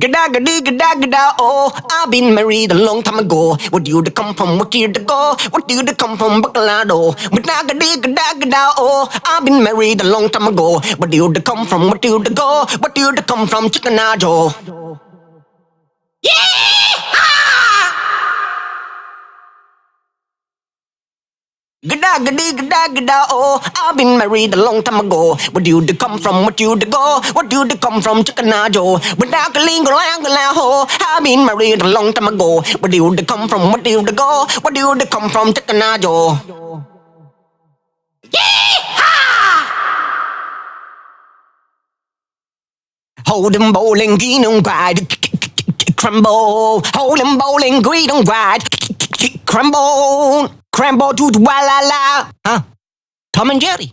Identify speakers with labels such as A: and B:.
A: Gada gada gada gada oh, I've been married a long time ago. Where do you come from? What year to go? What do you come from? Bacalado. Gada gada gada gada oh, I've been married a long time ago. Where do you come from? What do you go? What do you come from? Chickenado. Gada gada gada gada oh, I've been married a long time ago. Where do you come from? What do you go? What do you come from? Chickenado. Without a lingo ho, I've been married a long time ago. Where do you come from? What do you go? What do you come from? Chickenado. Hold 'em bowling green and ride, crumble. Hold 'em bowling green and ride, crumble. Crumble to the wa la la. Huh? Tom and Jerry.